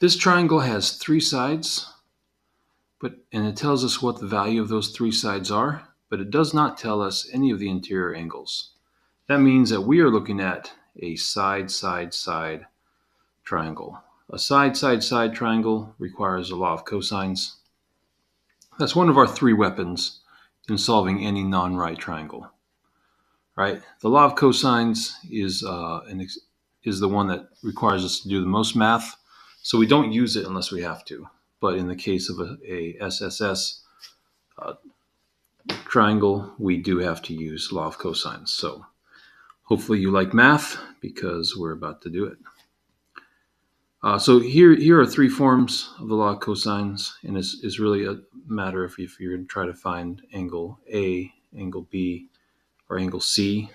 This triangle has three sides, and it tells us what the value of those three sides are, but it does not tell us any of the interior angles. That means that we are looking at a side-side-side triangle. A side-side-side triangle requires a law of cosines. That's one of our three weapons in solving any non-right triangle. Right? The law of cosines is the one that requires us to do the most math, so we don't use it unless we have to. But in the case of a SSS triangle, we do have to use law of cosines. So hopefully you like math, because we're about to do it. So here are three forms of the law of cosines, and it's really a matter if you're going to try to find angle A, angle B, or angle C.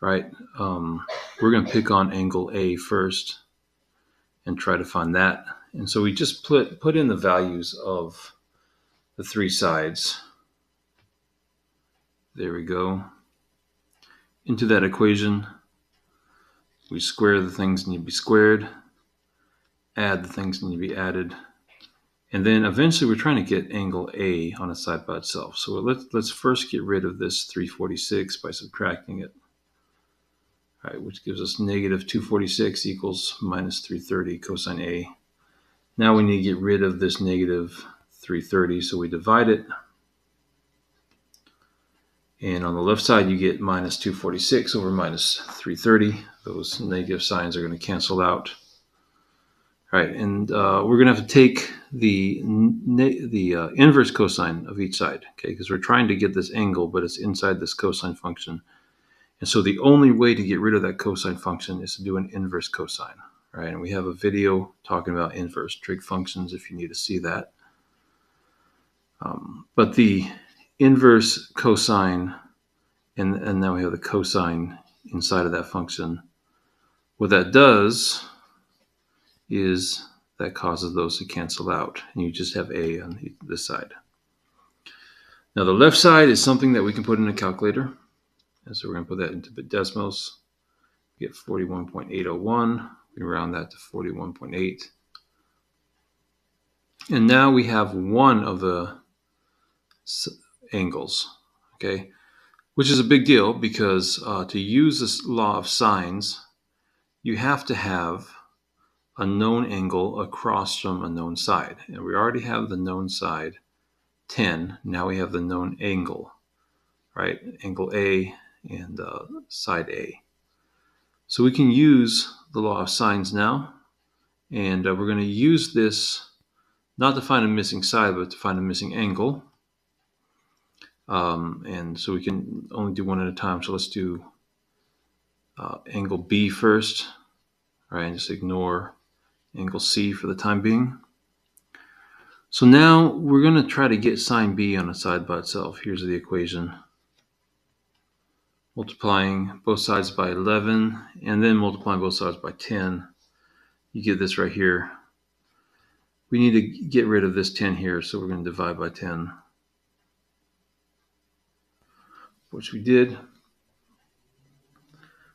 Right? We're going to pick on angle A first and try to find that. And so we just put in the values of the three sides. There we go. Into that equation, we square the things that need to be squared, add the things that need to be added, and then eventually we're trying to get angle A on a side by itself. So let's first get rid of this 346 by subtracting it. All right, which gives us negative 246 equals minus 330 cosine A. Now we need to get rid of this negative 330, so we divide it. And on the left side, you get minus 246 over minus 330. Those negative signs are going to cancel out. All right, and we're going to have to take the inverse cosine of each side, okay, because we're trying to get this angle, but it's inside this cosine function. And so the only way to get rid of that cosine function is to do an inverse cosine, right? And we have a video talking about inverse trig functions if you need to see that. But the inverse cosine, and now we have the cosine inside of that function. What that does is that causes those to cancel out, and you just have A on this side. Now the left side is something that we can put in a calculator. And so we're going to put that into the decimals. We get 41.801. We round that to 41.8. And now we have one of the angles, okay? Which is a big deal, because to use this law of sines, you have to have a known angle across from a known side. And we already have the known side, 10. Now we have the known angle, right? Angle A and side A. So we can use the law of sines now, and we're going to use this not to find a missing side, but to find a missing angle. And so we can only do one at a time. So let's do angle B first, right? And just ignore angle C for the time being. So now we're going to try to get sine B on a side by itself. Here's the equation. Multiplying both sides by 11, and then multiplying both sides by 10. You get this right here. We need to get rid of this 10 here, so we're going to divide by 10. Which we did.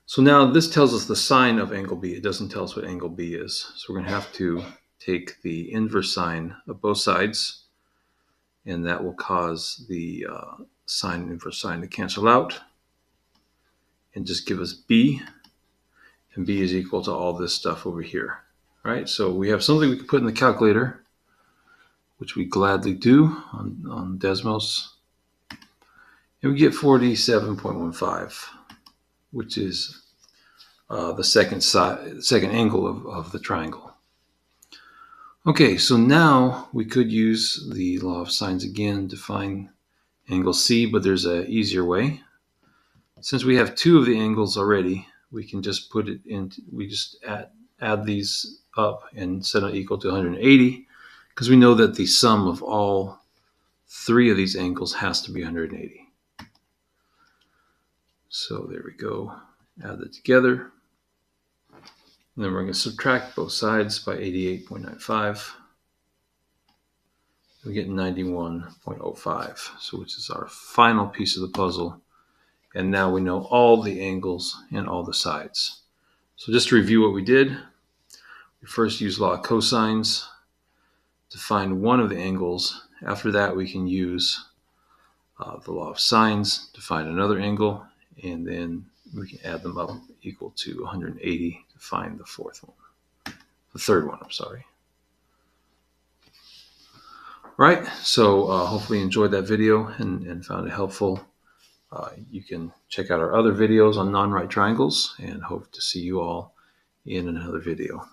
So now this tells us the sine of angle B. It doesn't tell us what angle B is. So we're going to have to take the inverse sine of both sides, and that will cause the sine and inverse sine to cancel out and just give us B, and B is equal to all this stuff over here. Right? So we have something we can put in the calculator, which we gladly do on Desmos. And we get 47.15, which is the second angle of the triangle. Okay, so now we could use the law of sines again to find angle C, but there's an easier way. Since we have two of the angles already, we can just put it in. We just add these up and set it equal to 180, because we know that the sum of all three of these angles has to be 180. So there we go. Add that together. And then we're going to subtract both sides by 88.95. We get 91.05, so which is our final piece of the puzzle. And now we know all the angles and all the sides. So just to review what we did, We first use law of cosines to find one of the angles. After that, we can use the law of sines to find another angle, and then we can add them up equal to 180 to find the third one, I'm sorry. All right, so hopefully you enjoyed that video and found it helpful. You can check out our other videos on non-right triangles, and hope to see you all in another video.